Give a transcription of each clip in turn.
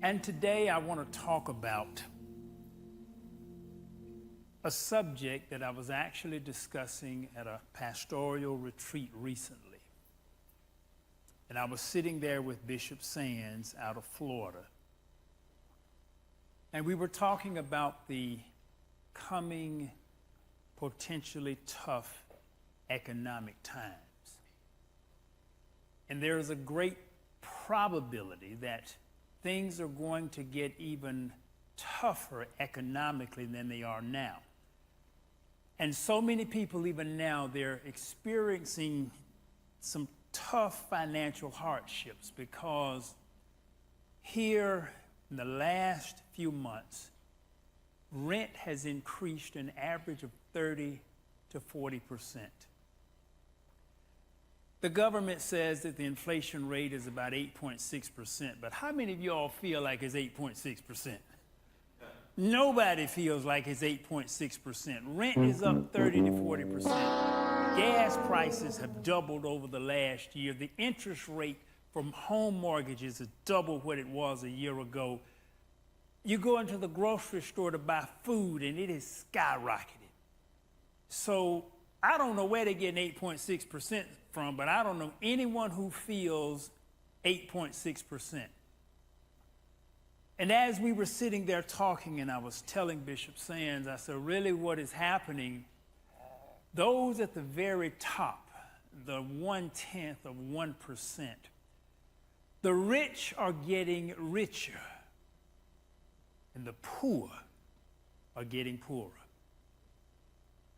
And today I want to talk about a subject that I was actually discussing at a pastoral retreat recently. And I was sitting there with Bishop Sands out of Florida. And we were talking about the coming potentially tough economic times. And there is a great probability that things are going to get even tougher economically than they are now. And so many people even now, they're experiencing some tough financial hardships because here in the last few months, rent has increased an average of 30 to 40%. The government says that the inflation rate is about 8.6%, but how many of y'all feel like it's 8.6%? Nobody feels like it's 8.6%. Rent is up 30 to 40%. Gas prices have doubled over the last year. The interest rate from home mortgages is double what it was a year ago. You go into the grocery store to buy food and it is skyrocketed. So I don't know where they're getting 8.6% from, but I don't know anyone who feels 8.6%. And as we were sitting there talking, and I was telling Bishop Sands, I said, really what is happening, those at the very top, the 1/10 of 1%, the rich are getting richer, and the poor are getting poorer.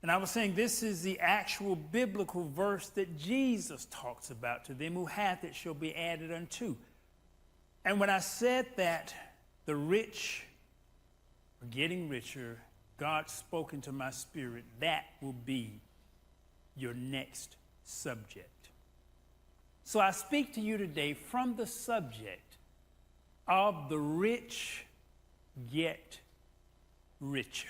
And I was saying this is the actual biblical verse that Jesus talks about. To them who hath it shall be added unto. And when I said that the rich are getting richer, God spoke into my spirit, that will be your next subject. So I speak to you today from the subject of the rich get richer.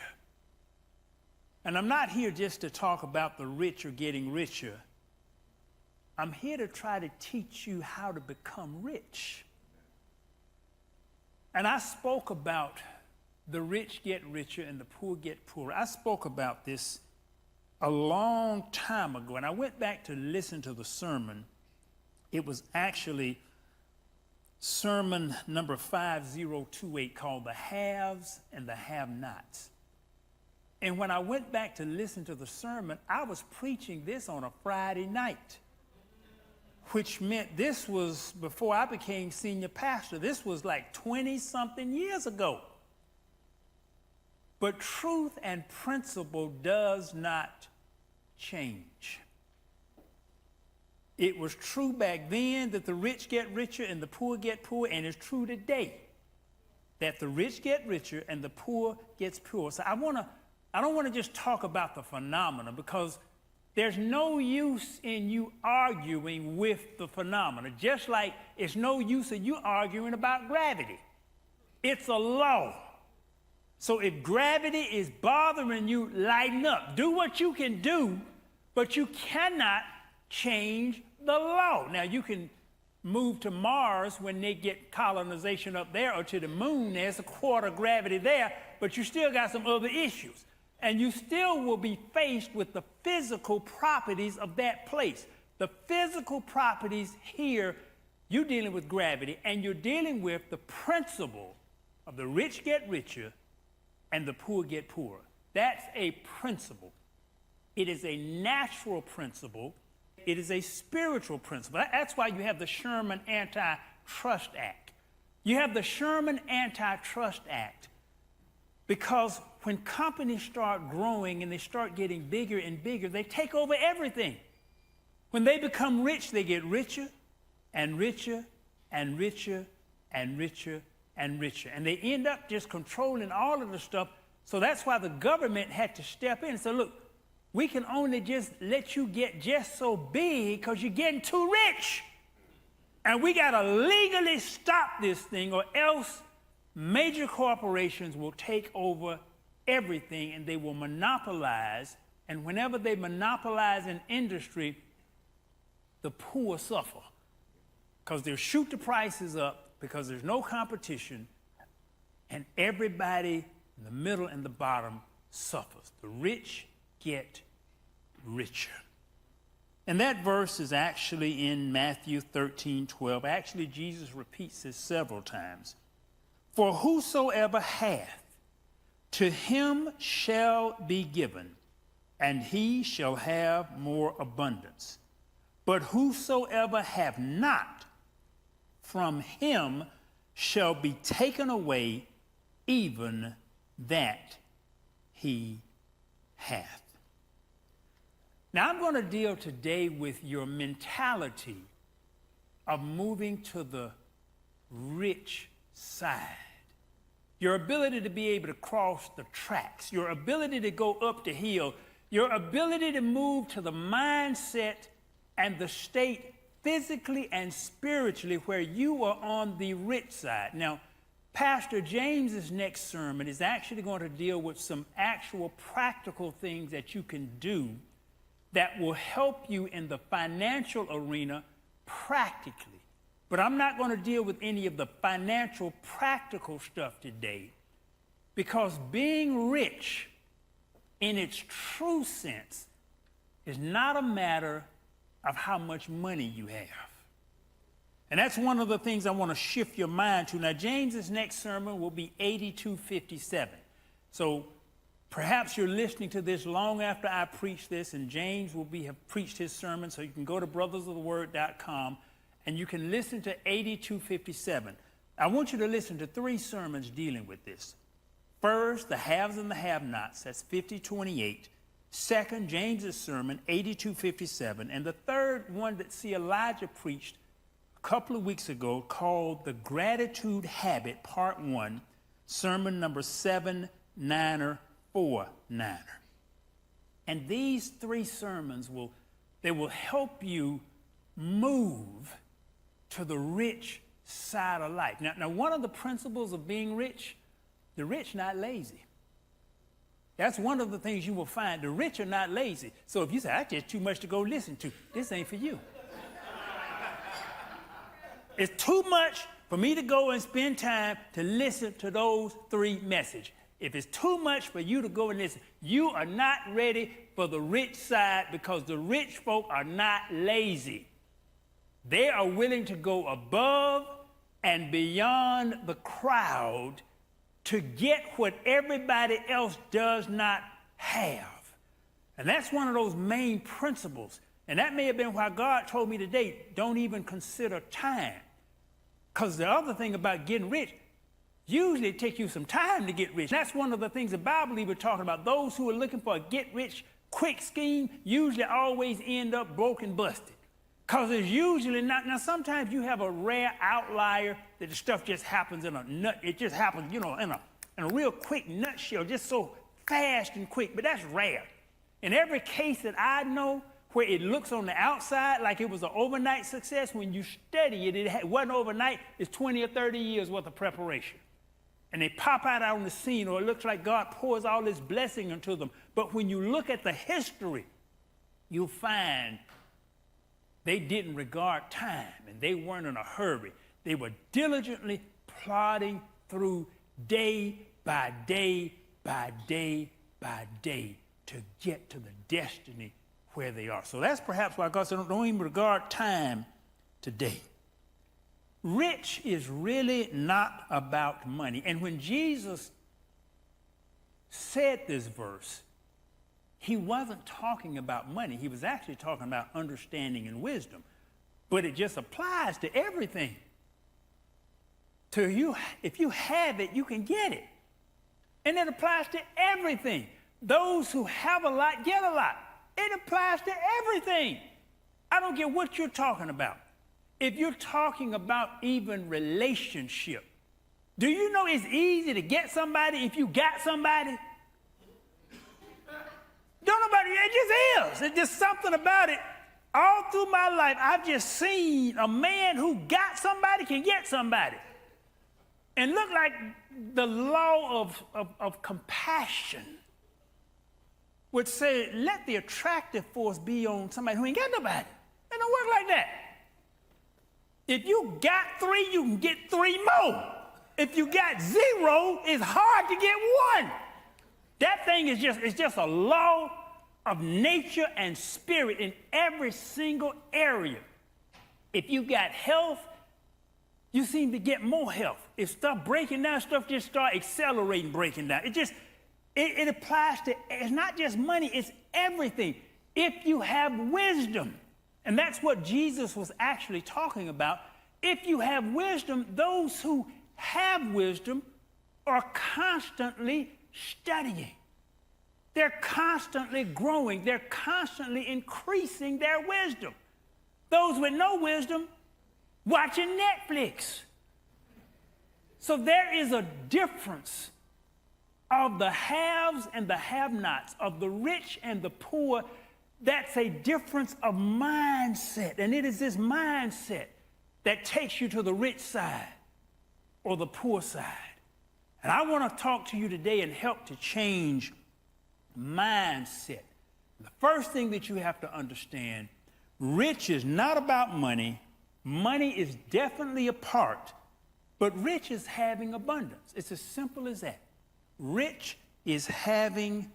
And I'm not here just to talk about the rich are getting richer. I'm here to try to teach you how to become rich. And I spoke about the rich get richer and the poor get poorer. I spoke about this a long time ago, and I went back to listen to the sermon. It was actually sermon number 5028 called The Haves and the Have-Nots. And when I went back to listen to the sermon, I was preaching this on a Friday night, which meant this was before I became senior pastor. This was like 20-something years ago. But truth and principle does not change. It was true back then that the rich get richer and the poor get poorer, and it's true today that the rich get richer and the poor gets poorer. So I don't want to just talk about the phenomena, because there's no use in you arguing with the phenomena, just like it's no use in you arguing about gravity. It's a law. So if gravity is bothering you, lighten up. Do what you can do, but you cannot change the law. Now, you can move to Mars when they get colonization up there, or to the moon. There's a quarter gravity there, but you still got some other issues. And you still will be faced with the physical properties of that place. The physical properties here, you're dealing with gravity, and you're dealing with the principle of the rich get richer and the poor get poorer. That's a principle. It is a natural principle. It is a spiritual principle. That's why you have the Sherman Antitrust Act. You have the Sherman Antitrust Act because when companies start growing and they start getting bigger and bigger, they take over everything. When they become rich, they get richer and richer and richer and richer and richer. And they end up just controlling all of the stuff. So that's why the government had to step in and say, look, we can only just let you get just so big because you're getting too rich. And we got to legally stop this thing, or else major corporations will take over everything and they will monopolize. And whenever they monopolize an industry, the poor suffer because they'll shoot the prices up because there's no competition and everybody in the middle and the bottom suffers. The rich get richer. And that verse is actually in Matthew 13:12. Actually, Jesus repeats this several times. For whosoever hath, to him shall be given, and he shall have more abundance. But whosoever hath not, from him shall be taken away even that he hath. Now, I'm going to deal today with your mentality of moving to the rich side. Your ability to be able to cross the tracks, your ability to go up the hill, your ability to move to the mindset and the state physically and spiritually where you are on the rich side. Now, Pastor James's next sermon is actually going to deal with some actual practical things that you can do that will help you in the financial arena practically. But I'm not going to deal with any of the financial practical stuff today, because being rich in its true sense is not a matter of how much money you have. And that's one of the things I want to shift your mind to. Now, James's next sermon will be 8257. So perhaps you're listening to this long after I preach this, and James will have preached his sermon, so you can go to brothersoftheword.com and you can listen to 8257. I want you to listen to 3 sermons dealing with this. First, the haves and the have-nots, that's 5028. Second, James's sermon, 8257. And the third one that Elijah preached a couple of weeks ago, called The Gratitude Habit, Part 1, sermon number 7-9er. 4-9er. And these 3 sermons will help you move to the rich side of life. Now, one of the principles of being rich, the rich not lazy. That's one of the things you will find. The rich are not lazy. So if you say, that's just too much to go listen to, this ain't for you. It's too much for me to go and spend time to listen to those 3 messages. If it's too much for you to go and listen, you are not ready for the rich side, because the rich folk are not lazy. They are willing to go above and beyond the crowd to get what everybody else does not have. And that's one of those main principles. And that may have been why God told me today, don't even consider time. Because the other thing about getting rich, usually it takes you some time to get rich. That's one of the things the Bible even talking about. Those who are looking for a get-rich-quick scheme usually always end up broke and busted. Because it's usually not. Now, sometimes you have a rare outlier that the stuff just happens in a nut. It just happens, in a real quick nutshell, just so fast and quick. But that's rare. In every case that I know where it looks on the outside like it was an overnight success, when you study it, it wasn't overnight. It's 20 or 30 years worth of preparation. And they pop out on the scene, or it looks like God pours all this blessing into them. But when you look at the history, you'll find they didn't regard time, and they weren't in a hurry. They were diligently plodding through day by day by day by day to get to the destiny where they are. So that's perhaps why God said, don't even regard time today. Rich is really not about money. And when Jesus said this verse, he wasn't talking about money. He was actually talking about understanding and wisdom. But it just applies to everything. To you, if you have it, you can get it. And it applies to everything. Those who have a lot get a lot. It applies to everything. I don't care what you're talking about. If you're talking about even relationship, do you know it's easy to get somebody if you got somebody? Don't nobody, it just is. It's just something about it. All through my life, I've just seen a man who got somebody can get somebody. And look like the law of compassion would say, let the attractive force be on somebody who ain't got nobody. It don't work like that. If you got 3, you can get 3 more. If you got 0, it's hard to get 1. That thing is just a law of nature and spirit in every single area. If you got health, you seem to get more health. If stuff breaking down, stuff just start accelerating, breaking down. It applies to, it's not just money, it's everything. If you have wisdom, and that's what Jesus was actually talking about. If you have wisdom, those who have wisdom are constantly studying. They're constantly growing. They're constantly increasing their wisdom. Those with no wisdom, watching Netflix. So there is a difference of the haves and the have-nots, of the rich and the poor. That's a difference of mindset. And it is this mindset that takes you to the rich side or the poor side. And I want to talk to you today and help to change mindset. The first thing that you have to understand, rich is not about money. Money is definitely a part, but rich is having abundance. It's as simple as that. Rich is having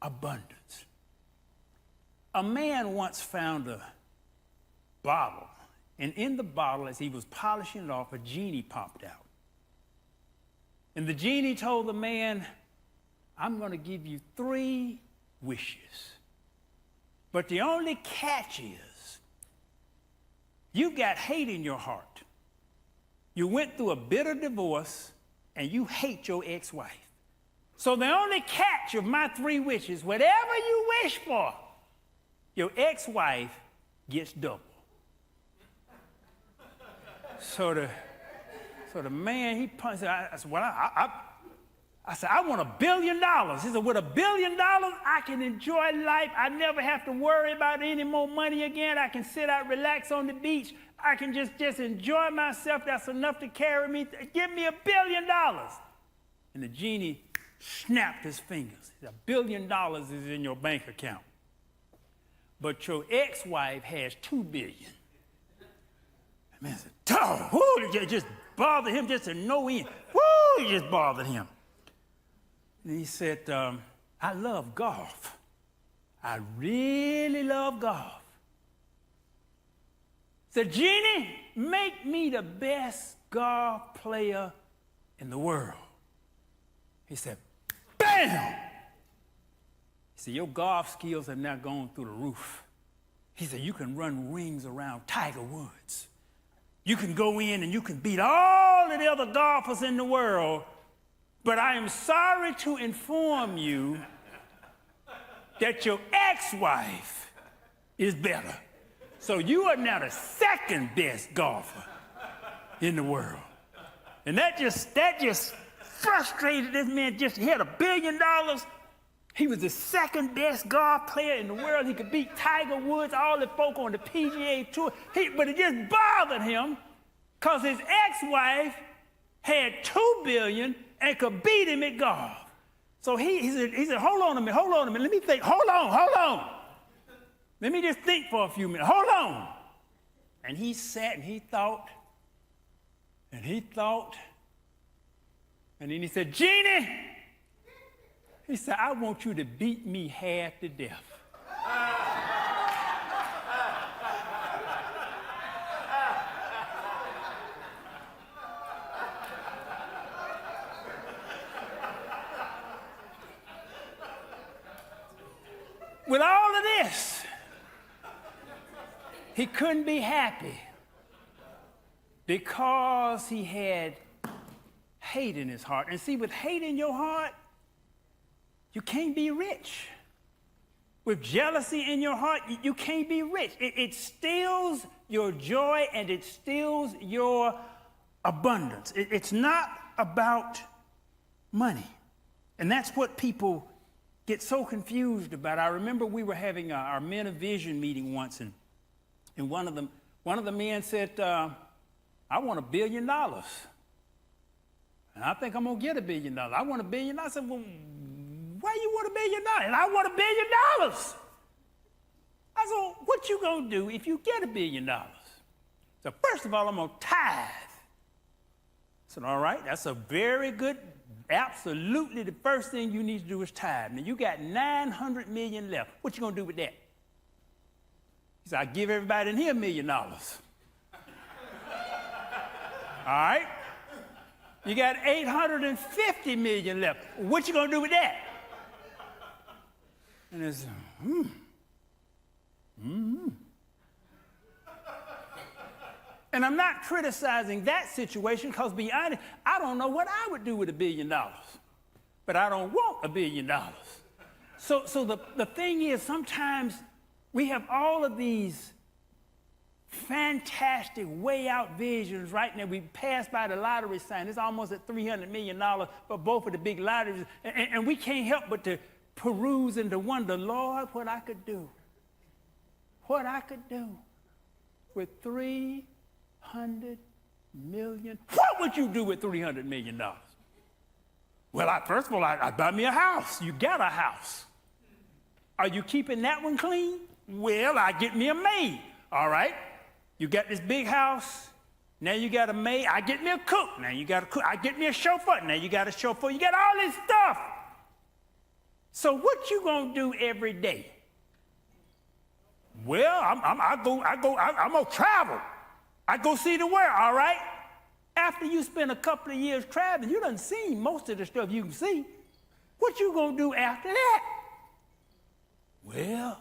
abundance. A man once found a bottle, and in the bottle, as he was polishing it off, a genie popped out. And the genie told the man, I'm going to give you 3 wishes. But the only catch is, you got hate in your heart. You went through a bitter divorce, and you hate your ex-wife. So the only catch of my 3 wishes, whatever you wish for, your ex-wife gets double. So the man, he punched. I said, well, I said, I want $1 billion. He said, with $1 billion, I can enjoy life. I never have to worry about any more money again. I can sit out, relax on the beach. I can just enjoy myself. That's enough to carry me. Give me $1 billion. And the genie snapped his fingers. $1 billion is in your bank account. But your ex-wife has $2 billion. The man said, oh, whoo, it just bothered him just to no end. Whoo, it just bothered him. And he said, I love golf. I really love golf. Said, Genie, make me the best golf player in the world. He said, bam! He said, your golf skills have now gone through the roof. He said, you can run rings around Tiger Woods. You can go in and you can beat all of the other golfers in the world, but I am sorry to inform you that your ex-wife is better. So you are now the second best golfer in the world. And that just frustrated this man. He had $1 billion. He was the second best golf player in the world. He could beat Tiger Woods, all the folk on the PGA Tour. But it just bothered him because his ex-wife had $2 billion and could beat him at golf. So he said, hold on a minute, let me think. Hold on. Let me just think for a few minutes. Hold on. And he sat and he thought, and then he said, Genie, he said, I want you to beat me half to death. With all of this, he couldn't be happy because he had hate in his heart. And see, with hate in your heart, you can't be rich. With jealousy in your heart, you can't be rich. It steals your joy and it steals your abundance. It's not about money. And that's what people get so confused about. I remember we were having our Men of Vision meeting once, and one of the men said, I want $1 billion. And I think I'm going to get $1 billion. I want $1 billion. I said, well, why you want $1 billion? And I want $1 billion. I said, well, what you going to do if you get $1 billion? So first of all, I'm going to tithe. said, all right, that's a very good, absolutely the first thing you need to do is tithe. Now, you got $900 million left. What you going to do with that? He said, I give everybody in here $1 million. All right? You got $850 million left. What you going to do with that? And it's, And I'm not criticizing that situation because, be honest, I don't know what I would do with $1 billion. But I don't want $1 billion. So the thing is, sometimes we have all of these fantastic way out visions right now. We passed by the lottery sign. It's almost at $300 million for both of the big lotteries. And we can't help but to peruse and to wonder, Lord, what I could do. What I could do with $300 million. What would you do with $300 million? Well, first of all, I'd buy me a house. You got a house. Are you keeping that one clean? Well, I get me a maid. All right. You got this big house. Now you got a maid. I get me a cook. Now you got a cook. I get me a chauffeur. Now you got a chauffeur. You got all this stuff. So what you gonna do every day? Well, I'm gonna travel. I go see the world, all right? After you spend a couple of years traveling, you done seen most of the stuff you can see. What you gonna do after that? Well,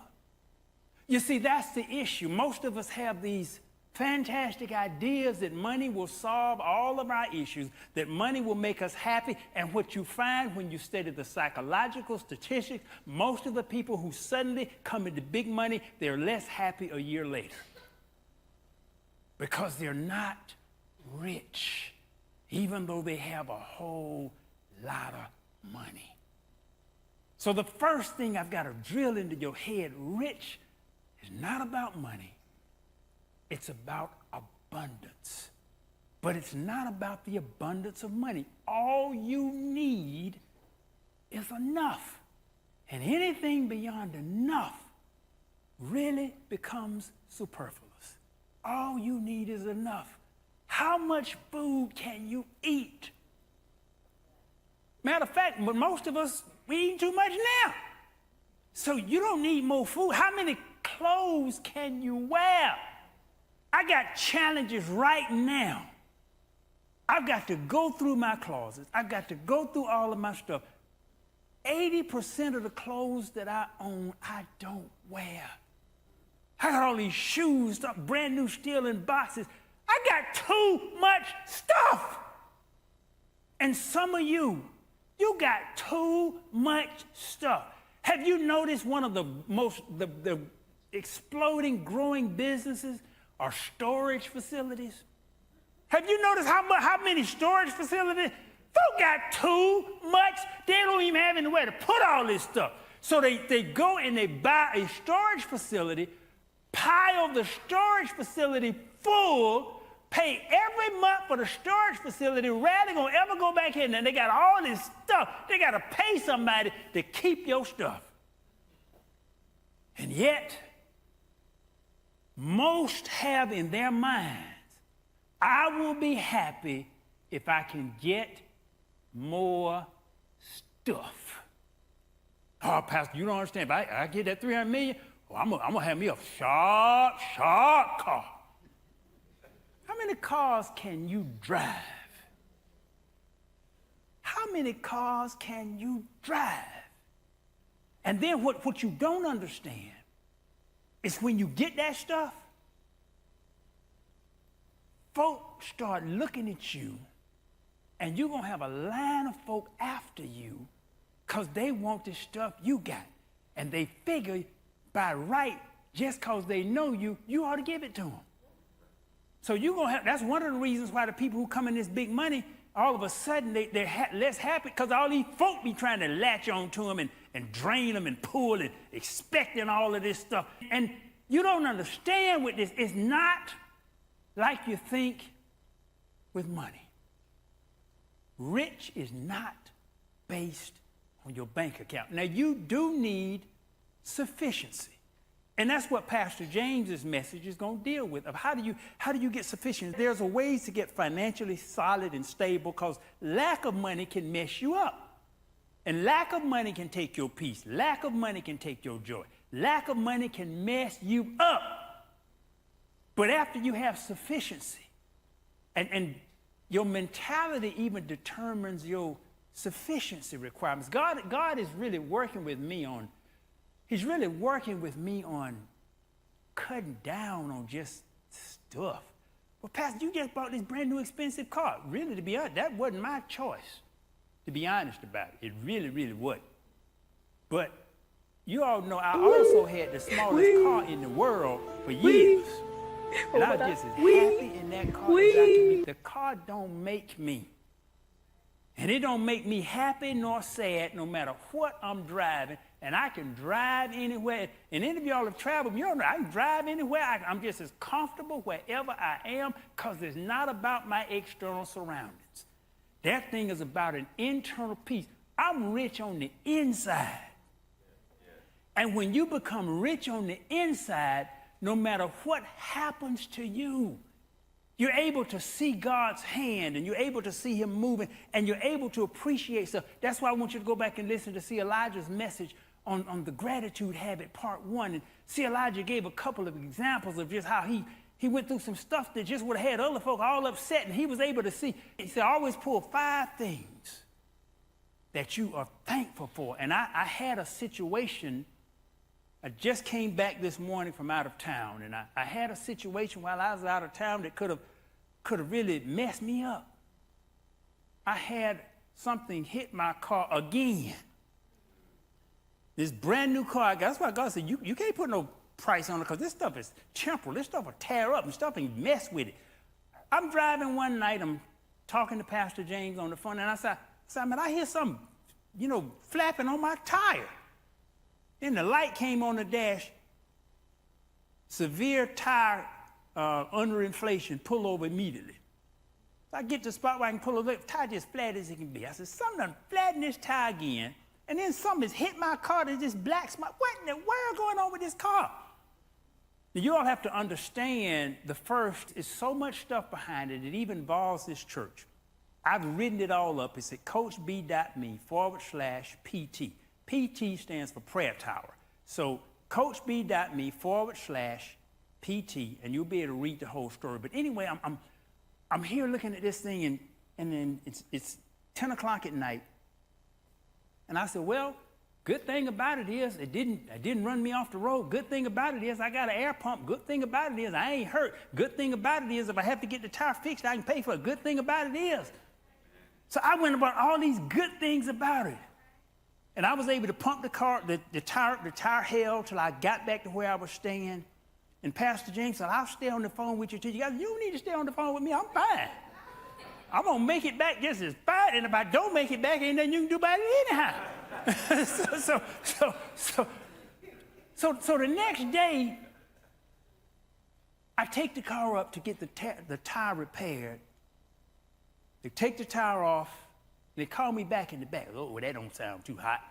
you see, that's the issue. Most of us have these fantastic ideas that money will solve all of our issues, that money will make us happy. And what you find when you study the psychological statistics, most of the people who suddenly come into big money, they're less happy a year later. Because they're not rich, even though they have a whole lot of money. So the first thing I've got to drill into your head, rich is not about money. It's about abundance. But it's not about the abundance of money. All you need is enough. And anything beyond enough really becomes superfluous. All you need is enough. How much food can you eat? Matter of fact, but most of us, we eat too much now. So you don't need more food. How many clothes can you wear? I got challenges right now. I've got to go through my closets. I've got to go through all of my stuff. 80% of the clothes that I own, I don't wear. I got all these shoes, stuff, brand new, still in boxes. I got too much stuff. And some of you got too much stuff. Have you noticed one of the most, the exploding, growing businesses are storage facilities? Have you noticed how many storage facilities? Folk got too much. They don't even have anywhere to put all this stuff. So they go and they buy a storage facility, pile the storage facility full, pay every month for the storage facility, rarely gonna ever go back in. And they got all this stuff. They gotta pay somebody to keep your stuff. And yet, most have in their minds, I will be happy if I can get more stuff. Oh, Pastor, you don't understand. If I get that $300 million, I'm gonna have me a sharp car. How many cars can you drive? How many cars can you drive? And then what you don't understand is when you get that stuff, folks start looking at you, and you're gonna have a line of folk after you because they want the stuff you got. And they figure by right, just because they know you, you ought to give it to them. So you're gonna have, that's one of the reasons why the people who come in this big money, all of a sudden they're less happy because all these folk be trying to latch on to them and drain them and pull and expecting all of this stuff. And you don't understand with this. It's not like you think with money. Rich is not based on your bank account. Now, you do need sufficiency. And that's what Pastor James's message is going to deal with, of how do you get sufficient. There's a ways to get financially solid and stable, because lack of money can mess you up. And lack of money can take your peace. Lack of money can take your joy. Lack of money can mess you up. But after you have sufficiency, and your mentality even determines your sufficiency requirements. God is really working with me on, he's really working with me on cutting down on just stuff. Well, Pastor, you just bought this brand new expensive car. Really, to be honest, that wasn't my choice, to be honest about it. It really, really wasn't. But you all know I also had the smallest car in the world for years. And I was just as happy in that car as I could be. The car don't make me. And it don't make me happy nor sad no matter what I'm driving. And I can drive anywhere. And any of y'all have traveled, you know, I can drive anywhere. I'm just as comfortable wherever I am, because it's not about my external surroundings. That thing is about an internal peace. I'm rich on the inside. And when you become rich on the inside, no matter what happens to you, you're able to see God's hand, and you're able to see him moving, and you're able to appreciate stuff. That's why I want you to go back and listen to see Elijah's message on the gratitude habit, part 1. And see, Elijah gave a couple of examples of just how he went through some stuff that just would have had other folk all upset, and he was able to see. He said, always pull 5 things that you are thankful for. And I had a situation. I just came back this morning from out of town, and I had a situation while I was out of town that could have really messed me up. I had something hit my car again. This brand new car I got. That's why God said, you can't put no price on it, because this stuff is temporal. This stuff will tear up and stuff and mess with it. I'm driving one night, I'm talking to Pastor James on the phone, and I said, man, I hear something, flapping on my tire. Then the light came on the dash. Severe tire underinflation, pull over immediately. So I get to the spot where I can pull over, the tire just flat as it can be. I said, something done flattened this tire again, and then something has hit my car. There's this black spot. What in the world going on with this car? Now, you all have to understand, the first is so much stuff behind it. It even involves this church. I've written it all up. It's at coachb.me/PT. PT stands for Prayer Tower. So coachb.me/PT, and you'll be able to read the whole story. But anyway, I'm here looking at this thing, and then it's 10 o'clock at night. And I said, well, good thing about it is it didn't run me off the road. Good thing about it is I got an air pump. Good thing about it is I ain't hurt. Good thing about it is if I have to get the tire fixed, I can pay for it. Good thing about it is. So I went about all these good things about it. And I was able to pump the car, the tire held till I got back to where I was staying. And Pastor James said, I'll stay on the phone with you till you guys. You don't need to stay on the phone with me. I'm fine. I'm going to make it back just as fine. And if I don't make it back, ain't nothing you can do about it anyhow. So the next day, I take the car up to get the tire repaired. They take the tire off. They called me back in the back. Oh, well, that don't sound too hot.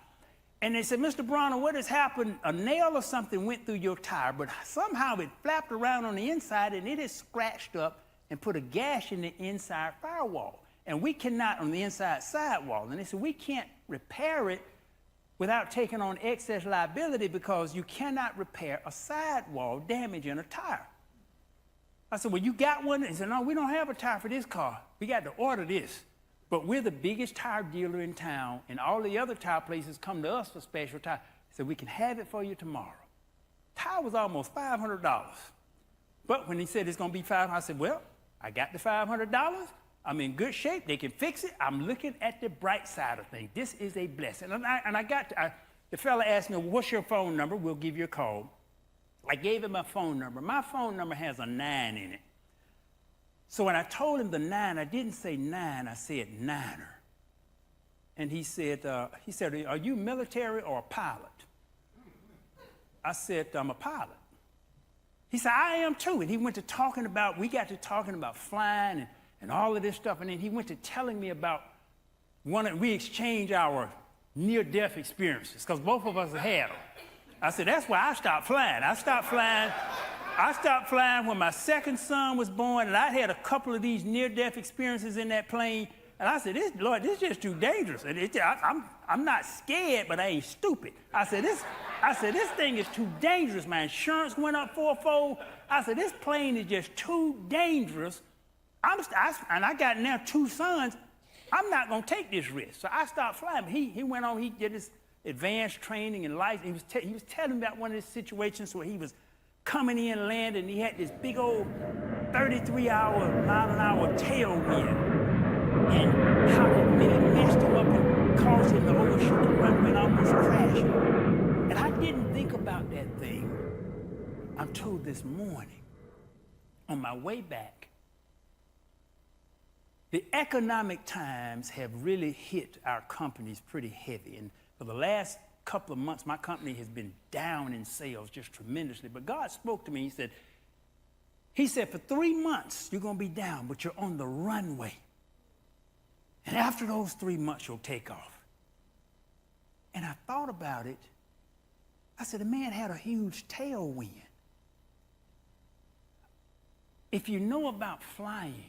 And they said, Mr. Bronner, what has happened? A nail or something went through your tire, but somehow it flapped around on the inside, and it is scratched up and put a gash in the inside firewall. And we cannot, on the inside sidewall. And they said, we can't repair it without taking on excess liability, because you cannot repair a sidewall damage in a tire. I said, well, you got one? They said, no, we don't have a tire for this car. We got to order this. But we're the biggest tire dealer in town, and all the other tire places come to us for special tire. So we can have it for you tomorrow. Tire was almost $500. But when he said it's going to be $500, I said, well, I got the $500. I'm in good shape. They can fix it. I'm looking at the bright side of things. This is a blessing. The fella asked me, well, what's your phone number? We'll give you a call. I gave him my phone number. My phone number has a 9 in it. So when I told him the 9, I didn't say 9, I said Niner. And he said, are you military or a pilot? I said, I'm a pilot. He said, I am too. And he went to we got to talking about flying and all of this stuff. And then he went to telling me about we exchanged our near-death experiences, because both of us had them. I said, that's why I stopped flying. I stopped flying when my second son was born, and I had a couple of these near-death experiences in that plane. And I said, Lord, this is just too dangerous. And I'm not scared, but I ain't stupid. I said, this thing is too dangerous. My insurance went up fourfold. I said, this plane is just too dangerous. And I got now 2 sons. I'm not going to take this risk. So I stopped flying. He went on, he did his advanced training in life. He was telling me about one of his situations where he was coming in, landing, and he had this big old 33-mile-an-hour tailwind. And how it really messed him up and caused him to overshoot the runway and almost crash. And I didn't think about that thing until this morning. On my way back, the economic times have really hit our companies pretty heavy. And for the last couple of months, my company has been down in sales just tremendously. But God spoke to me. He said, for 3 months, you're going to be down, but you're on the runway. And after those 3 months, you'll take off. And I thought about it. I said, the man had a huge tailwind. If you know about flying,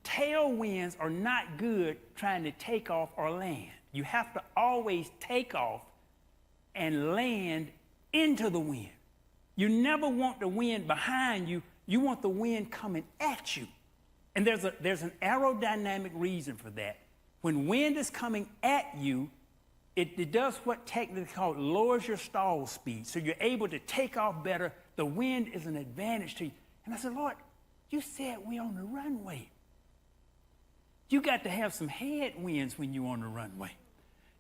tailwinds are not good trying to take off or land. You have to always take off and land into the wind. You never want the wind behind you. You want the wind coming at you. And there's an aerodynamic reason for that. When wind is coming at you, it does what technically called lowers your stall speed. So you're able to take off better. The wind is an advantage to you. And I said, Lord, you said we're on the runway. You got to have some headwinds when you're on the runway.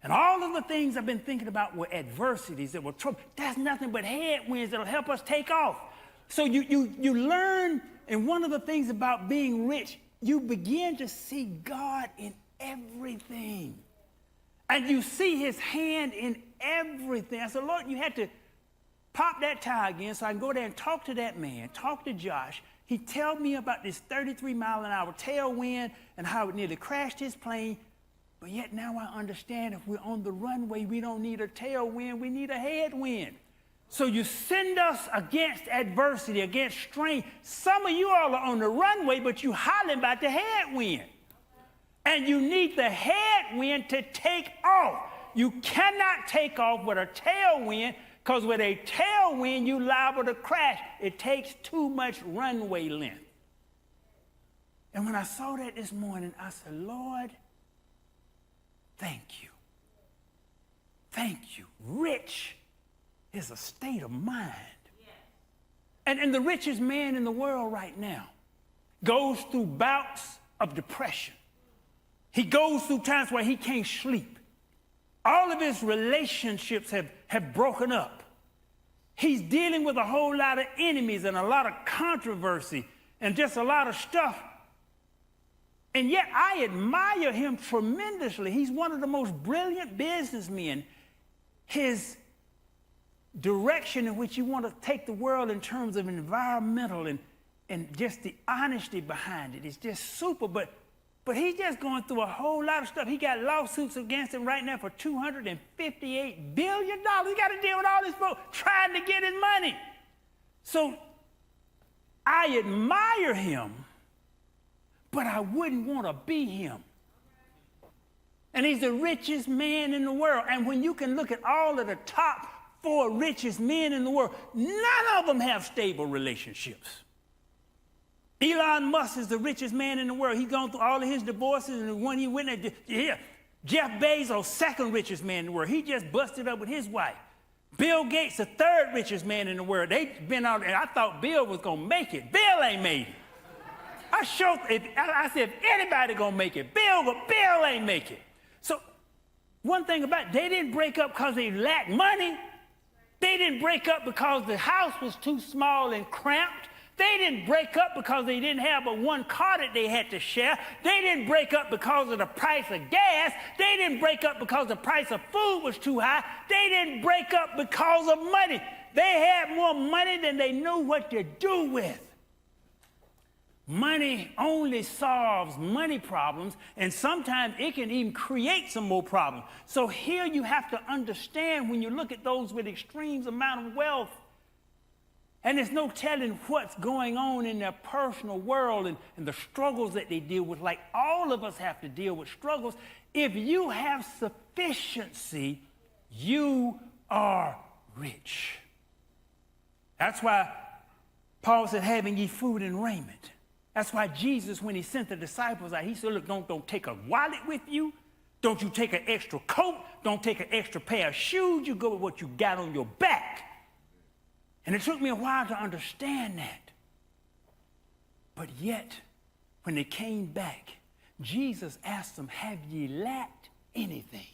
And all of the things I've been thinking about were adversities that were trouble. That's nothing but headwinds that'll help us take off. So you learn, and one of the things about being rich, you begin to see God in everything. And you see his hand in everything. I said, Lord, you had to pop that tire again so I can go there and talk to that man, talk to Josh. He told me about this 33-mile-an-hour tailwind and how it nearly crashed his plane. But yet now I understand if we're on the runway, we don't need a tailwind, we need a headwind. So you send us against adversity, against strain. Some of you all are on the runway, but you hollering about the headwind. And you need the headwind to take off. You cannot take off with a tailwind, because with a tailwind, you're liable to crash. It takes too much runway length. And when I saw that this morning, I said, Lord, thank you. Thank you. Rich is a state of mind. Yes. And the richest man in the world right now goes through bouts of depression. He goes through times where he can't sleep. All of his relationships have broken up. He's dealing with a whole lot of enemies and a lot of controversy and just a lot of stuff. And yet I admire him tremendously. He's one of the most brilliant businessmen. His direction in which you want to take the world in terms of environmental and just the honesty behind it is just super. But he's just going through a whole lot of stuff. He got lawsuits against him right now for $258 billion. He got to deal with all these folks trying to get his money. So I admire him, but I wouldn't want to be him. And he's the richest man in the world. And when you can look at all of the top 4 richest men in the world, none of them have stable relationships. Elon Musk is the richest man in the world. He's gone through all of his divorces, and the one he went at, Jeff Bezos, second richest man in the world. He just busted up with his wife. Bill Gates, the 3rd richest man in the world. They've been out, and I thought Bill was going to make it. Bill ain't made it. I said, if anybody going to make it, Bill ain't make it. So one thing about it, they didn't break up because they lacked money. They didn't break up because the house was too small and cramped. They didn't break up because they didn't have but one car that they had to share. They didn't break up because of the price of gas. They didn't break up because the price of food was too high. They didn't break up because of money. They had more money than they knew what to do with. Money only solves money problems, and sometimes it can even create some more problems. So here you have to understand when you look at those with extreme amount of wealth, and there's no telling what's going on in their personal world and the struggles that they deal with. Like all of us have to deal with struggles. If you have sufficiency, you are rich. That's why Paul said, having ye food and raiment. That's why Jesus, when he sent the disciples out, he said, look, don't take a wallet with you. Don't you take an extra coat. Don't take an extra pair of shoes. You go with what you got on your back. And it took me a while to understand that. But yet, when they came back, Jesus asked them, have ye lacked anything?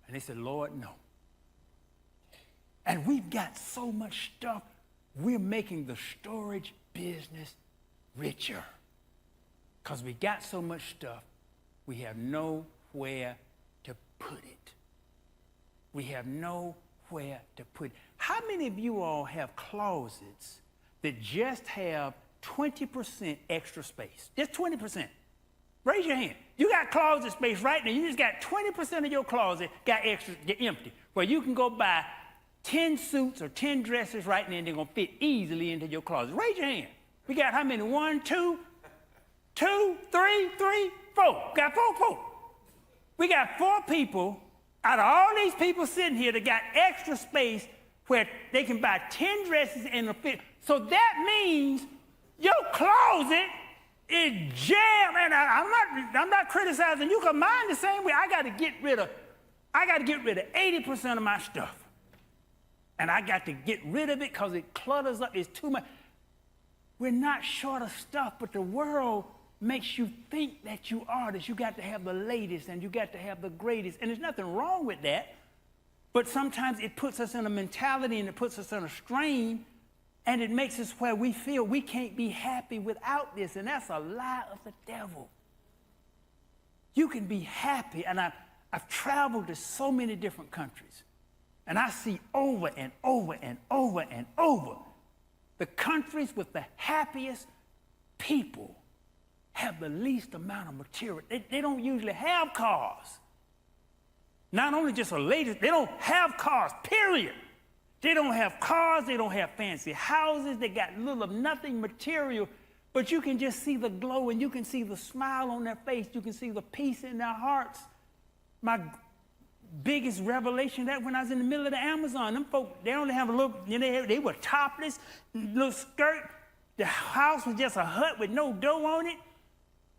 And they said, Lord, no. And we've got so much stuff, we're making the storage business richer. Because we got so much stuff, we have nowhere to put it. We have nowhere to put it. How many of you all have closets that just have 20% extra space? Just 20%. Raise your hand. You got closet space right now. You just got 20% of your closet got extra, get empty, where you can go buy 10 suits or 10 dresses right now, and they're going to fit easily into your closet. Raise your hand. We got how many? 1, 2, 3, 4. Got four. We got 4 people out of all these people sitting here that got extra space where they can buy 10 dresses and it'll fit. So that means your closet is jammed. And I'm not criticizing you, because mine the same way. I got to get rid of 80% of my stuff. And I got to get rid of it because it clutters up. It's too much. We're not short of stuff, but the world makes you think that you are, that you got to have the latest and you got to have the greatest. And there's nothing wrong with that. But sometimes it puts us in a mentality and it puts us in a strain, and it makes us where we feel we can't be happy without this. And that's a lie of the devil. You can be happy. And I've traveled to so many different countries. And I see over and over and over and over, the countries with the happiest people have the least amount of material. They don't usually have cars. Not only just the latest, they don't have cars, period. They don't have cars, they don't have fancy houses, they got little of nothing material, but you can just see the glow and you can see the smile on their face, you can see the peace in their hearts. My biggest revelation that when I was in the middle of the Amazon, them folk, they only have a little, they were topless, little skirt. The house was just a hut with no door on it.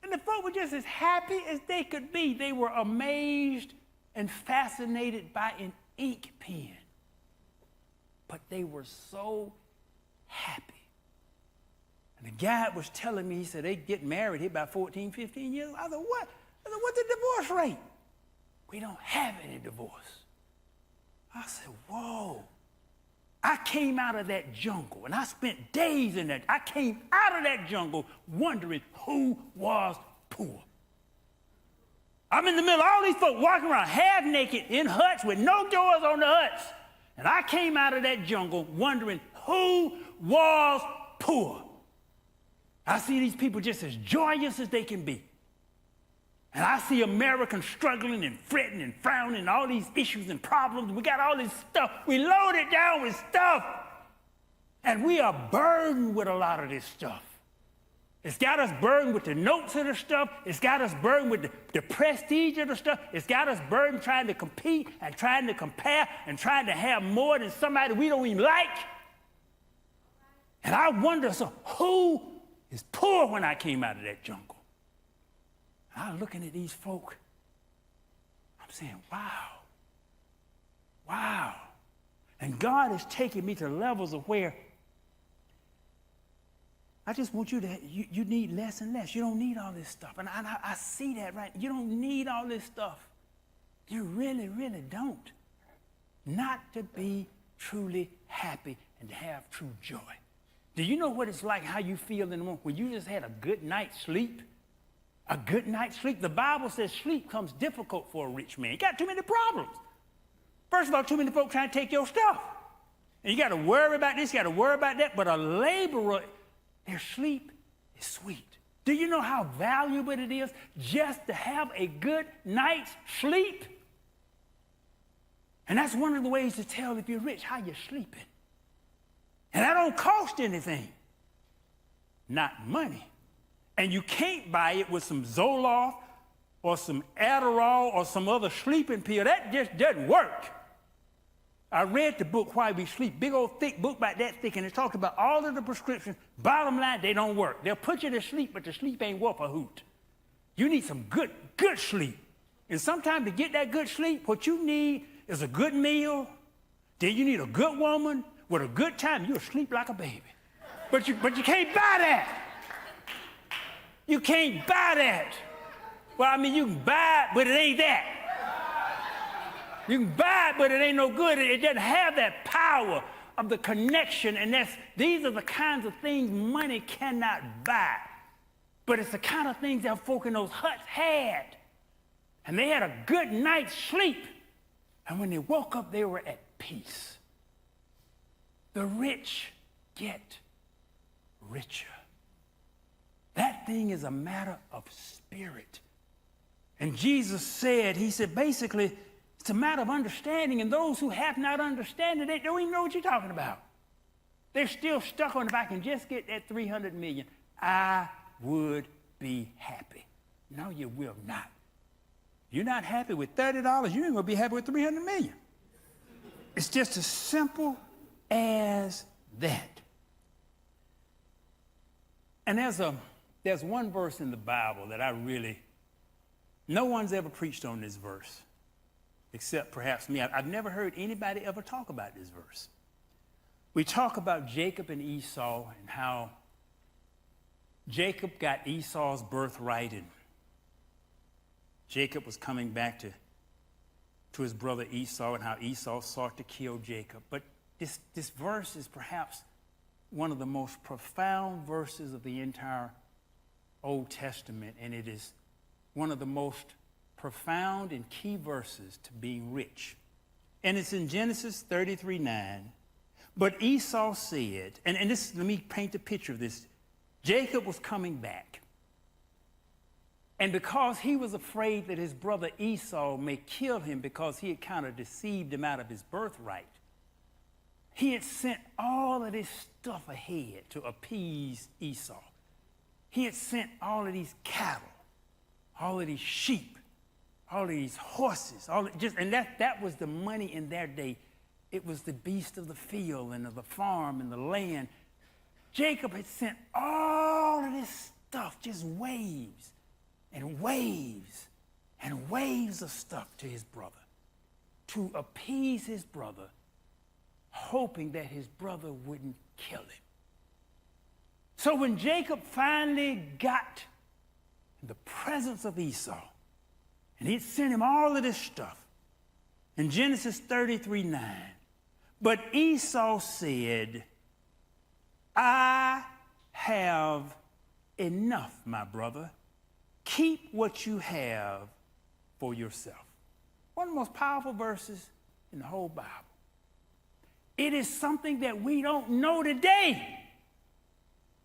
And the folk were just as happy as they could be. They were amazed and fascinated by an ink pen. But they were so happy. And the guy was telling me, he said, they get married here about 14, 15 years. I said, what? I said, what's the divorce rate? We don't have any divorce. I said, whoa. I came out of that jungle, and I spent days in that. I came out of that jungle wondering who was poor. I'm in the middle of all these folks walking around half naked in huts with no doors on the huts. And I came out of that jungle wondering who was poor. I see these people just as joyous as they can be. And I see Americans struggling and fretting and frowning and all these issues and problems. We got all this stuff. We load it down with stuff. And we are burdened with a lot of this stuff. It's got us burdened with the notes of the stuff. It's got us burdened with the prestige of the stuff. It's got us burdened trying to compete and trying to compare and trying to have more than somebody we don't even like. And I wonder, so who is poor when I came out of that jungle? I'm looking at these folk. I'm saying, wow. And God is taking me to levels of where I just want you to, you need less and less. You don't need all this stuff. And I see that, right? You don't need all this stuff. You really, really don't. Not to be truly happy and to have true joy. Do you know what it's like, how you feel in the morning when you just had a good night's sleep? A good night's sleep. The Bible says sleep comes difficult for a rich man. You got too many problems. First of all, too many folks trying to take your stuff. And you got to worry about this, you got to worry about that. But a laborer Their sleep is sweet. Do you know how valuable it is just to have a good night's sleep? And that's one of the ways to tell if you're rich, how you're sleeping. And that don't cost anything. Not money. And you can't buy it with some Zoloft or some Adderall or some other sleeping pill. That just doesn't work. I read the book, Why We Sleep, big old thick book about that thick, and it talked about all of the prescriptions. Bottom line, they don't work. They'll put you to sleep, but the sleep ain't worth a hoot. You need some good sleep. And sometimes to get that good sleep, what you need is a good meal. Then you need a good woman with a good time. You'll sleep like a baby. But you can't buy that. You can't buy that. Well, I mean, you can buy it, but it ain't that. You can buy it, but it ain't no good. It doesn't have that power of the connection, and these are the kinds of things money cannot buy. But it's the kind of things that folk in those huts had. And they had a good night's sleep. And when they woke up, they were at peace. The rich get richer. That thing is a matter of spirit. And Jesus said, he said, basically, it's a matter of understanding, and those who have not understanding, they don't even know what you're talking about. They're still stuck on, if I can just get that 300 million, I would be happy. No, you will not. You're not happy with $30, you ain't gonna be happy with 300 million. It's just as simple as that. And there's one verse in the Bible that no one's ever preached on this verse, except perhaps me. I've never heard anybody ever talk about this verse. We talk about Jacob and Esau and how Jacob got Esau's birthright, and Jacob was coming back to his brother Esau, and how Esau sought to kill Jacob. But this verse is perhaps one of the most profound verses of the entire Old Testament, and it is one of the most profound and key verses to being rich. And it's in Genesis 33:9. But Esau said, and this, let me paint a picture of this. Jacob was coming back. And because he was afraid that his brother Esau may kill him because he had kind of deceived him out of his birthright, he had sent all of this stuff ahead to appease Esau. He had sent all of these cattle, all of these sheep, all of these horses, and that was the money in their day. It was the beast of the field and of the farm and the land. Jacob had sent all of this stuff, just waves and waves and waves of stuff to his brother to appease his brother, hoping that his brother wouldn't kill him. So when Jacob finally got in the presence of Esau, and he'd sent him all of this stuff, in Genesis 33:9, but Esau said, I have enough, my brother. Keep what you have for yourself. One of the most powerful verses in the whole Bible. It is something that we don't know today.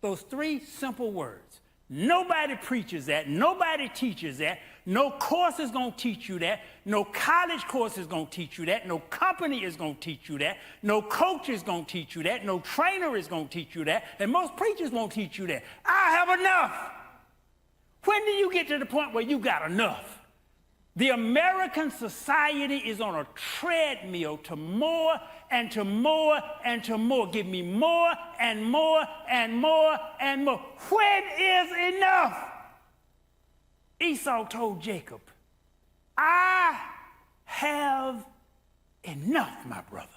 Those three simple words. Nobody preaches that. Nobody teaches that. No course is going to teach you that. No college course is going to teach you that. No company is going to teach you that. No coach is going to teach you that. No trainer is going to teach you that. And most preachers won't teach you that. I have enough. When do you get to the point where you got enough? The American society is on a treadmill to more and to more and to more. Give me more and more and more and more. When is enough? Esau told Jacob, I have enough, my brother.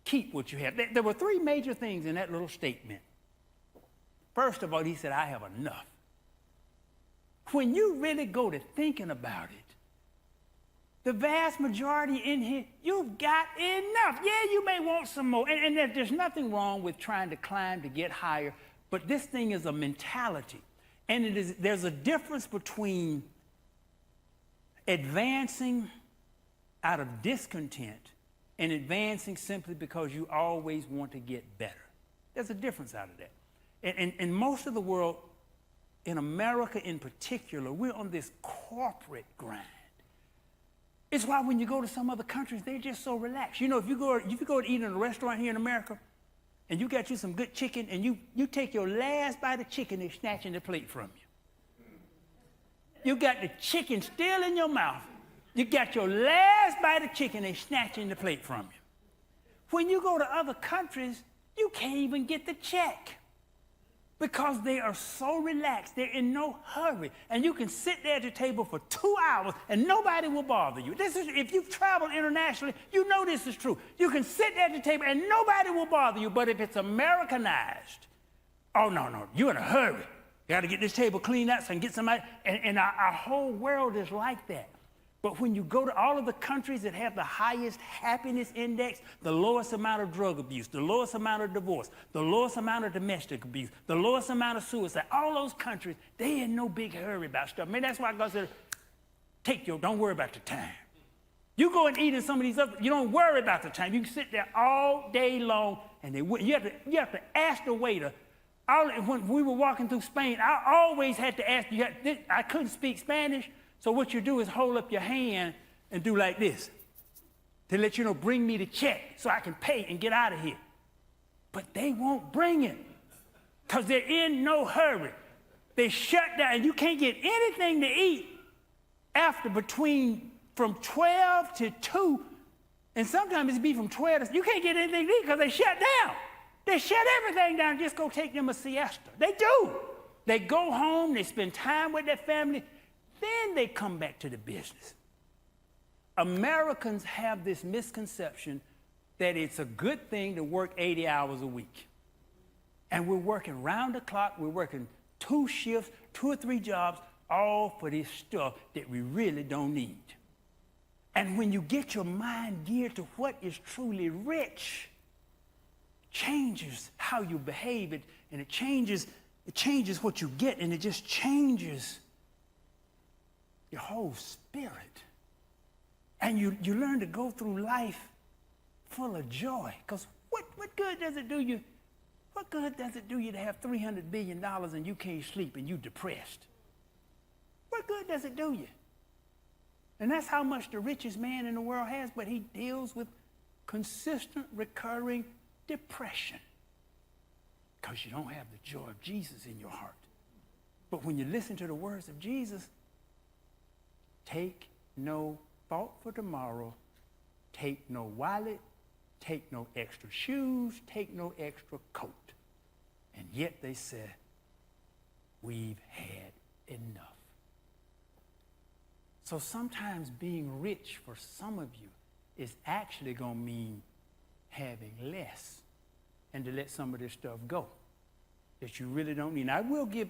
Keep what you have. There were three major things in that little statement. First of all, he said, I have enough. When you really go to thinking about it, the vast majority in here, you've got enough. Yeah, you may want some more. And there's nothing wrong with trying to climb to get higher, but this thing is a mentality. And there's a difference between advancing out of discontent and advancing simply because you always want to get better. There's a difference out of that. And most of the world, in America in particular, we're on this corporate grind. It's why when you go to some other countries, they're just so relaxed. You know, if you go to eat in a restaurant here in America, and you got you some good chicken, and you take your last bite of chicken, they're snatching the plate from you. You got the chicken still in your mouth. You got your last bite of chicken, they're snatching the plate from you. When you go to other countries, you can't even get the check because they are so relaxed. They're in no hurry. And you can sit there at the table for 2 hours and nobody will bother you. If you've traveled internationally, you know this is true. You can sit there at the table and nobody will bother you. But if it's Americanized, oh, no, you're in a hurry. You got to get this table cleaned out so I can get somebody. And our whole world is like that. But when you go to all of the countries that have the highest happiness index, the lowest amount of drug abuse, the lowest amount of divorce, the lowest amount of domestic abuse, the lowest amount of suicide, all those countries, they in no big hurry about stuff. Man, that's why God said, don't worry about the time. You go and eat in some of these other, you don't worry about the time. You can sit there all day long, and you have to ask the waiter. When we were walking through Spain, I always had to ask you. I couldn't speak Spanish. So what you do is hold up your hand and do like this to let you know, bring me the check so I can pay and get out of here. But they won't bring it because they're in no hurry. They shut down, and you can't get anything to eat from 12 to 2, and sometimes it's be from 12 to, you can't get anything to eat because they shut down. They shut everything down, just go take them a siesta. They do. They go home, they spend time with their family, then they come back to the business. Americans have this misconception that it's a good thing to work 80 hours a week. And we're working round the clock, we're working 2 shifts, 2 or 3 jobs, all for this stuff that we really don't need. And when you get your mind geared to what is truly rich, changes how you behave, and it changes what you get, and it just changes your whole spirit. And you learn to go through life full of joy. Because what good does it do you? What good does it do you to have $300 billion and you can't sleep and you depressed? What good does it do you? And that's how much the richest man in the world has, but he deals with consistent, recurring depression because you don't have the joy of Jesus in your heart. But when you listen to the words of Jesus, take no thought for tomorrow, take no wallet, take no extra shoes, take no extra coat. And yet they said, we've had enough. So sometimes being rich for some of you is actually going to mean having less and to let some of this stuff go that you really don't need. And I will give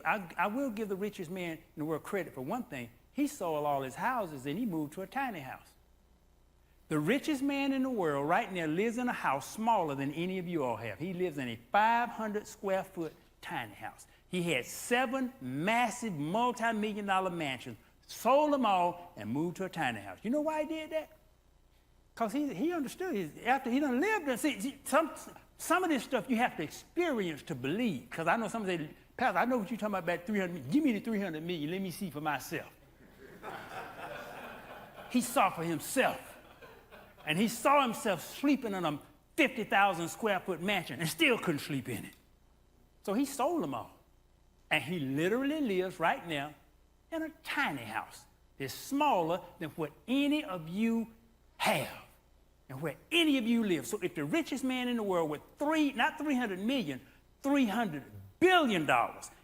the richest man in the world credit for one thing. He sold all his houses and he moved to a tiny house. The richest man in the world right now lives in a house smaller than any of you all have. He lives in a 500 square foot tiny house. He had 7 massive multi-million-dollar mansions, sold them all, and moved to a tiny house. You know why he did that? Because he understood. After he done lived there, see, some of this stuff you have to experience to believe. Because I know some say, Pastor, I know what you're talking about 300 million. Give me the 300 million. Let me see for myself. He saw for himself. And he saw himself sleeping in a 50,000 square foot mansion and still couldn't sleep in it. So he sold them all. And he literally lives right now in a tiny house. It's smaller than what any of you have and where any of you live. So if the richest man in the world with not 300 million, $300 billion,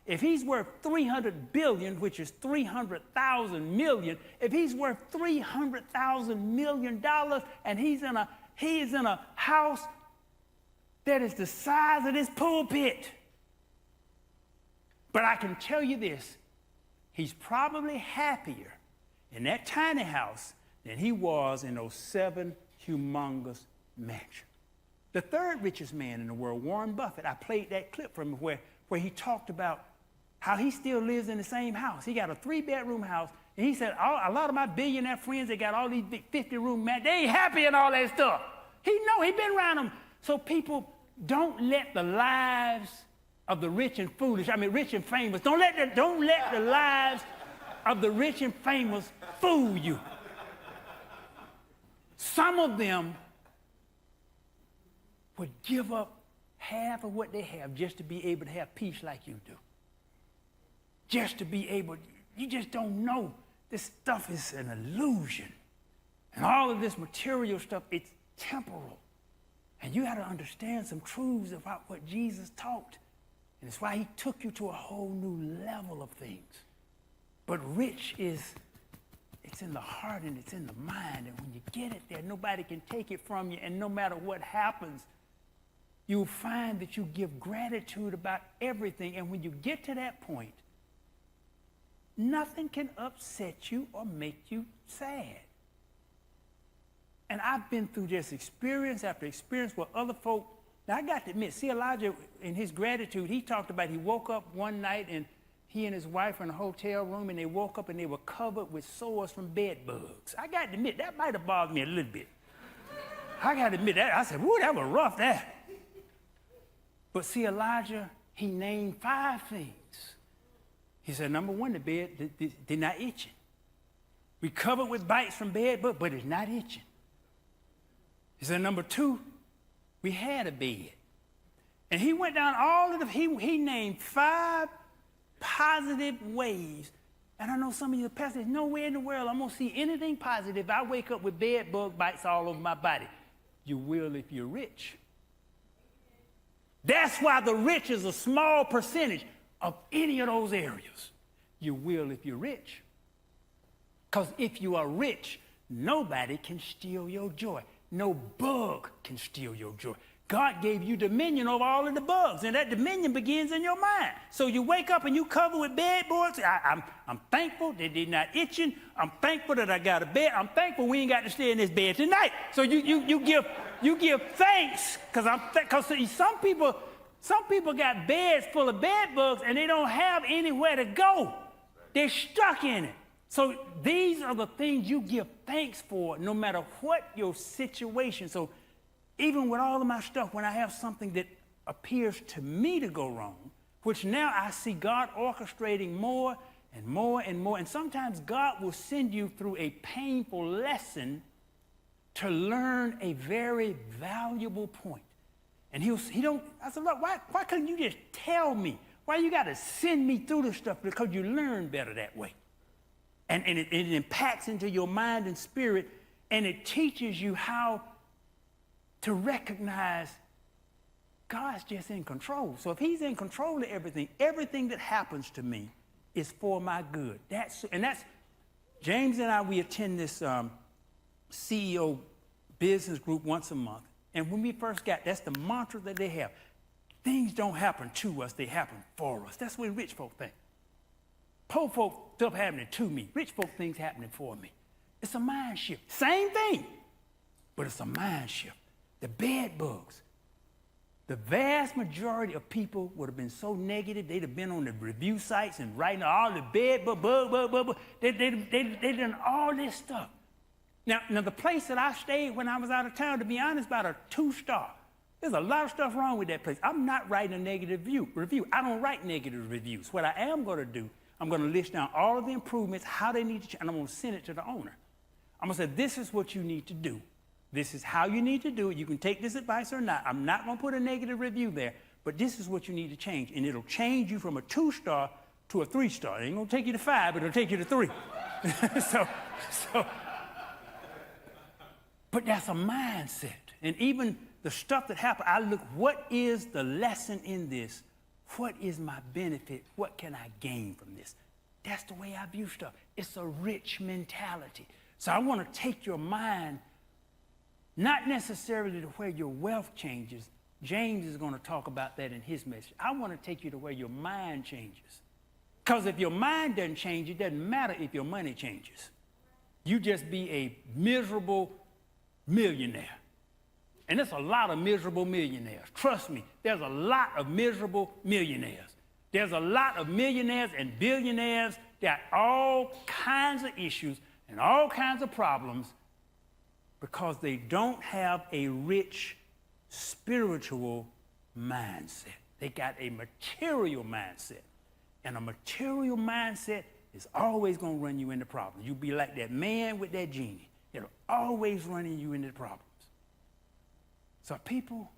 if he's worth 300 billion, which is 300,000 million, if he's worth $300,000 million and he is in a house that is the size of this pulpit. But I can tell you this, he's probably happier in that tiny house than he was in those 7 humongous mansions. The third richest man in the world, Warren Buffett, I played that clip from him where he talked about how he still lives in the same house. He got a 3-bedroom house, and he said, a lot of my billionaire friends, they got all these big 50-room mansions, they ain't happy in all that stuff. He been around them. So people, don't let the lives of the rich and foolish, rich and famous. Don't let the lives of the rich and famous fool you. Some of them would give up half of what they have just to be able to have peace like you do. Just to be able, you just don't know. This stuff is an illusion. And all of this material stuff, it's temporal. And you got to understand some truths about what Jesus taught. And it's why he took you to a whole new level of things. But rich it's in the heart and it's in the mind. And when you get it there, nobody can take it from you. And no matter what happens, you'll find that you give gratitude about everything. And when you get to that point, nothing can upset you or make you sad. And I've been through just experience after experience where other folk, now I got to admit, see Elijah in his gratitude, he talked about he woke up one night and he and his wife were in a hotel room and they woke up and they were covered with sores from bed bugs. I got to admit, that might have bothered me a little bit. I got to admit that. I said, whoo, that was rough, that. But see, Elijah, he named 5 things. He said, number 1, the bed, they're not itching. We covered with bites from bed bugs, but it's not itching. He said, number 2, we had a bed. And he went down all of the, he named 5 positive ways. And I know some of you pastors, nowhere in the world I'm going to see anything positive if I wake up with bed bug bites all over my body. You will if you're rich. That's why the rich is a small percentage of any of those areas. You will if you're rich. Because if you are rich, nobody can steal your joy. No bug can steal your joy. God gave you dominion over all of the bugs, and that dominion begins in your mind. So you wake up and you cover with bed bugs. I'm thankful that they're not itching. I'm thankful that I got a bed. I'm thankful we ain't got to stay in this bed tonight. So you give thanks, because some people got beds full of bed bugs and they don't have anywhere to go. They're stuck in it. So these are the things you give thanks for no matter what your situation. So even with all of my stuff, when I have something that appears to me to go wrong, which now I see God orchestrating more and more and more, and sometimes God will send you through a painful lesson to learn a very valuable point. And I said, look, why couldn't you just tell me? Why you got to send me through this stuff? Because you learn better that way. And it impacts into your mind and spirit, and it teaches you how to recognize God's just in control. So if he's in control of everything that happens to me is for my good. That's James and I, we attend this CEO business group once a month. And when we first that's the mantra that they have. Things don't happen to us, they happen for us. That's what rich folk think. Poor folk, stuff happening to me. Rich folk, things happening for me. It's a mind shift. Same thing, but it's a mind shift. The bed bugs. The vast majority of people would have been so negative, they'd have been on the review sites and writing all the bed bug. They done all this stuff. Now, the place that I stayed when I was out of town, to be honest, about a 2-star. There's a lot of stuff wrong with that place. I'm not writing a negative review. I don't write negative reviews. What I am going to do, I'm going to list down all of the improvements, how they need to change, and I'm going to send it to the owner. I'm going to say, this is what you need to do. This is how you need to do it. You can take this advice or not. I'm not going to put a negative review there, but this is what you need to change. And it'll change you from a 2-star to a 3-star. It ain't going to take you to 5, but it'll take you to 3. But that's a mindset. And even the stuff that happened, I look, what is the lesson in this? What is my benefit? What can I gain from this? That's the way I view stuff. It's a rich mentality. So I want to take your mind, not necessarily to where your wealth changes. James is going to talk about that in his message. I want to take you to where your mind changes. Because if your mind doesn't change, it doesn't matter if your money changes. You just be a miserable millionaire. And there's a lot of miserable millionaires. Trust me, there's a lot of miserable millionaires. There's a lot of millionaires and billionaires that got all kinds of issues and all kinds of problems because they don't have a rich spiritual mindset. They got a material mindset. And a material mindset is always going to run you into problems. You'll be like that man with that genie. It'll always run you into problems. So people,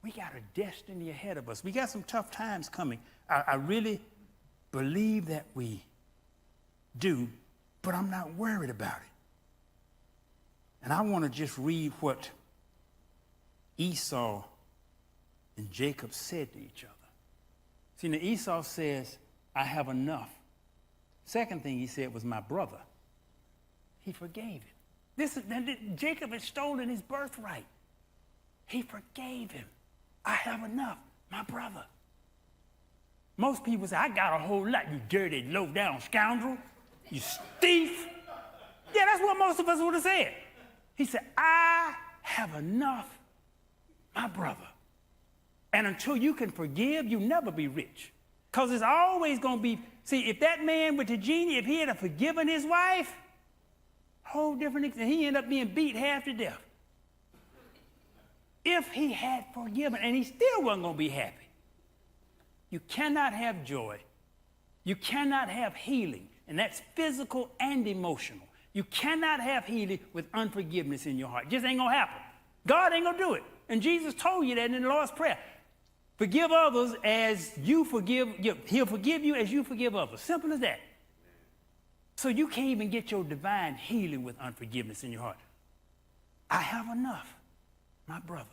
we got a destiny ahead of us. We got some tough times coming. I really believe that we do, but I'm not worried about it. And I want to just read what Esau and Jacob said to each other. See, now Esau says, I have enough. Second thing he said was, my brother. He forgave him. Jacob had stolen his birthright. He forgave him. I have enough, my brother. Most people say, I got a whole lot, you dirty, low-down scoundrel. You thief. Yeah, that's what most of us would have said. He said, I have enough, my brother. And until you can forgive, you'll never be rich. Because it's always going to be, see, if that man with the genie, if he had forgiven his wife, whole different thing, he ended up being beat half to death. If he had forgiven, and he still wasn't going to be happy. You cannot have joy. You cannot have healing, and that's physical and emotional. You cannot have healing with unforgiveness in your heart. It just ain't going to happen. God ain't going to do it. And Jesus told you that in the Lord's Prayer. Forgive others as you forgive. He'll forgive you as you forgive others. Simple as that. So you can't even get your divine healing with unforgiveness in your heart. I have enough, my brother.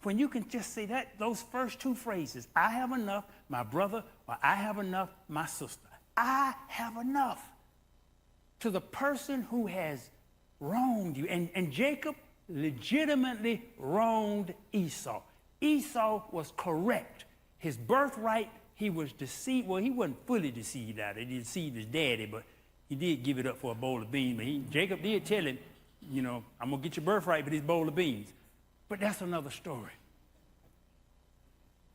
When you can just say that, those first two phrases, I have enough, my brother, or I have enough, my sister. I have enough. To the person who has wronged you. And Jacob legitimately wronged Esau. Esau was correct. His birthright, he was deceived. Well, he wasn't fully deceived out of it. He deceived his daddy, but he did give it up for a bowl of beans. But Jacob did tell him, you know, I'm going to get your birthright for this bowl of beans. But that's another story.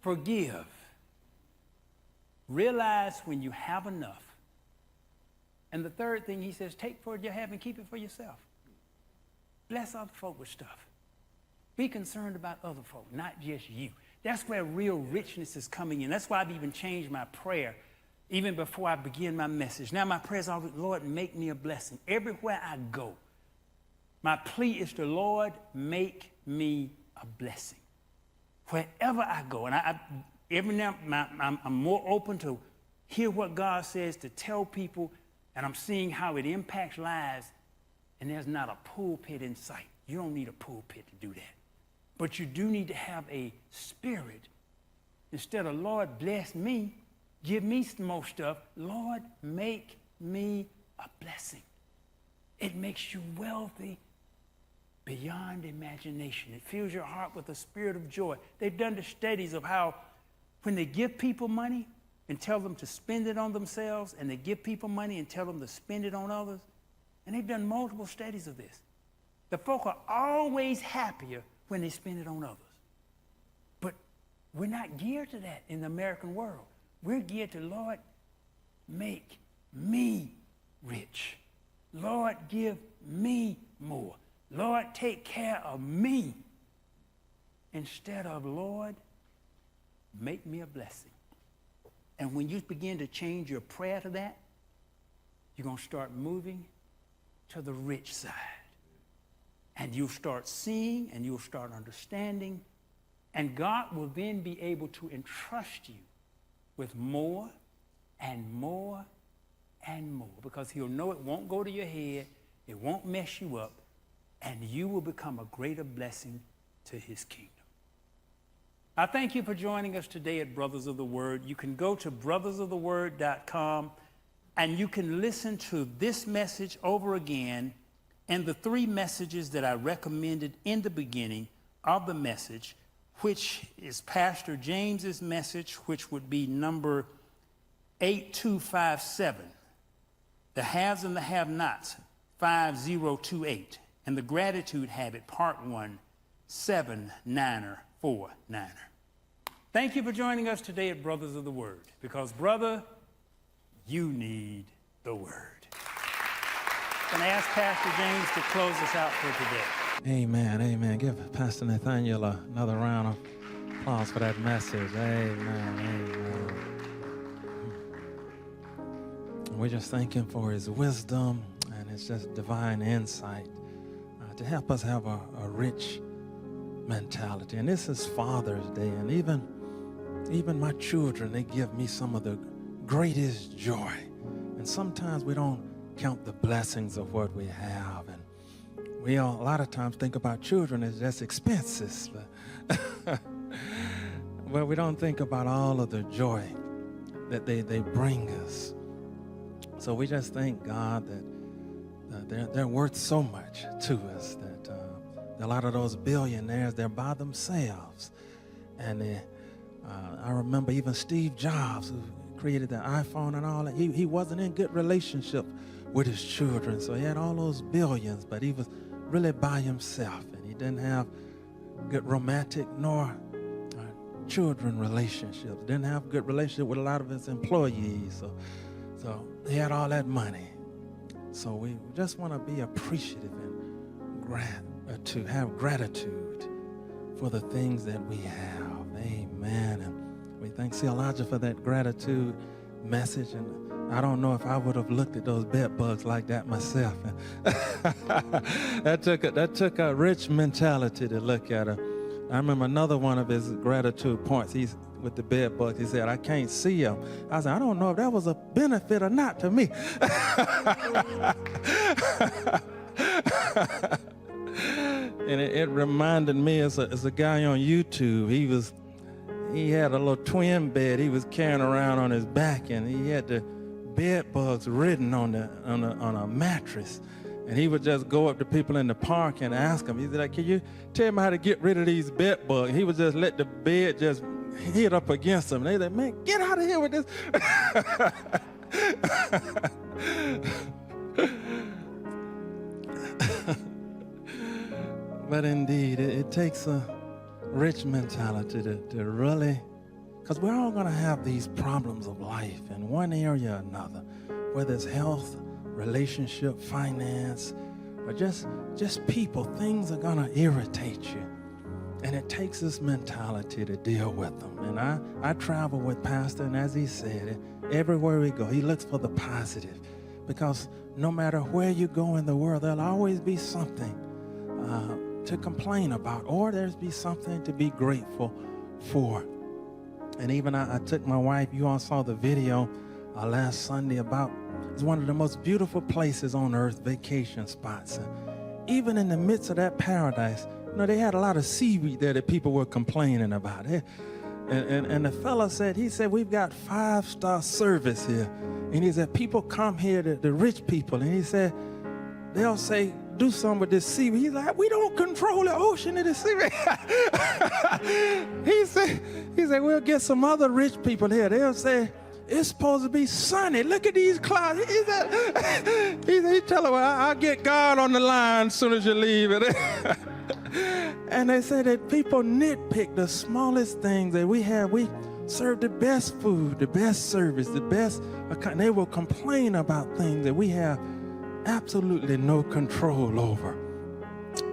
Forgive. Realize when you have enough. And the third thing he says, take what you have and keep it for yourself. Bless other folk with stuff. Be concerned about other folk, not just you. That's where real richness is coming in. That's why I've even changed my prayer even before I begin my message. Now my prayer is always, Lord, make me a blessing. Everywhere I go, my plea is to, Lord, make me a blessing. Wherever I go, and every now I'm more open to hear what God says, to tell people, and I'm seeing how it impacts lives, and there's not a pulpit in sight. You don't need a pulpit to do that. But you do need to have a spirit. Instead of, Lord, bless me, give me some more stuff, Lord, make me a blessing. It makes you wealthy beyond imagination. It fills your heart with a spirit of joy. They've done the studies of how when they give people money and tell them to spend it on themselves, and they give people money and tell them to spend it on others, and they've done multiple studies of this. The folk are always happier when they spend it on others. But we're not geared to that in the American world. We're geared to, Lord, make me rich. Lord, give me more. Lord, take care of me. Instead of, Lord, make me a blessing. And when you begin to change your prayer to that, you're going to start moving to the rich side. And you'll start seeing and you'll start understanding. And God will then be able to entrust you with more and more and more. Because he'll know it won't go to your head. It won't mess you up. And you will become a greater blessing to his kingdom. I thank you for joining us today at Brothers of the Word. You can go to brothersoftheword.com and you can listen to this message over again and the three messages that I recommended in the beginning of the message, which is Pastor James's message, which would be number 8257, the haves and the have-nots, 5028, and the gratitude habit, part 1, 7-9er, 4-9er. Thank you for joining us today at Brothers of the Word, because, brother, you need the Word. I'm going to ask Pastor James to close us out for today. Amen, amen. Give Pastor Nathaniel another round of applause for that message. Amen. Amen. We're just thanking for his wisdom and his just divine insight to help us have a rich mentality. And this is Father's Day, and even my children, they give me some of the greatest joy. And sometimes we don't count the blessings of what we have, and we all, a lot of times think about children as just expenses, but we don't think about all of the joy that they bring us. So we just thank God that they're worth so much to us, that a lot of those billionaires, they're by themselves. And I remember even Steve Jobs, who created the iPhone and all that, he wasn't in good relationship with his children. So he had all those billions, but he was really by himself, and he didn't have good romantic nor children relationships. Didn't have good relationship with a lot of his employees. So he had all that money. So we just want to be appreciative and to have gratitude for the things that we have. Amen. And we thank C. Elijah for that gratitude message. And I don't know if I would have looked at those bed bugs like that myself. that took a rich mentality to look at her. I remember another one of his gratitude points. He's with the bed bugs. He said, "I can't see them." I said, "I don't know if that was a benefit or not to me." And it reminded me, as a guy on YouTube, he had a little twin bed he was carrying around on his back, and he had the bed bugs written on a mattress. And he would just go up to people in the park and ask them. He'd be like, "Can you tell me how to get rid of these bed bugs?" He would just let the bed just hit up against them. They'd like, "Man, get out of here with this." But indeed, it takes a rich mentality to really, because we're all going to have these problems of life in one area or another, whether it's health, relationship, finance, or just people. Things are going to irritate you. And it takes this mentality to deal with them. And I travel with Pastor, and as he said, everywhere we go, he looks for the positive. Because no matter where you go in the world, there'll always be something to complain about, or there's be something to be grateful for. And even I took my wife, you all saw the video last Sunday about, it's one of the most beautiful places on earth, vacation spots. And even in the midst of that paradise, they had a lot of seaweed there that people were complaining about. And the fella said, "We've got 5-star service here." And he said, people come here, the rich people, and he said, they'll say, "Do something with this seaweed." He's like, "We don't control the ocean of the seaweed." He said, "We'll get some other rich people here. They'll say, it's supposed to be sunny. Look at these clouds." He tell them, "Well, I'll get God on the line as soon as you leave." And they say that people nitpick the smallest things that we have. We serve the best food, the best service, the best. They will complain about things that we have absolutely no control over.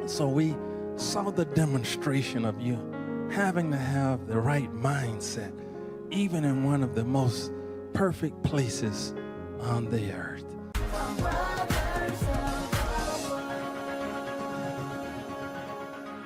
So we saw the demonstration of you having to have the right mindset, even in one of the most perfect places on the earth.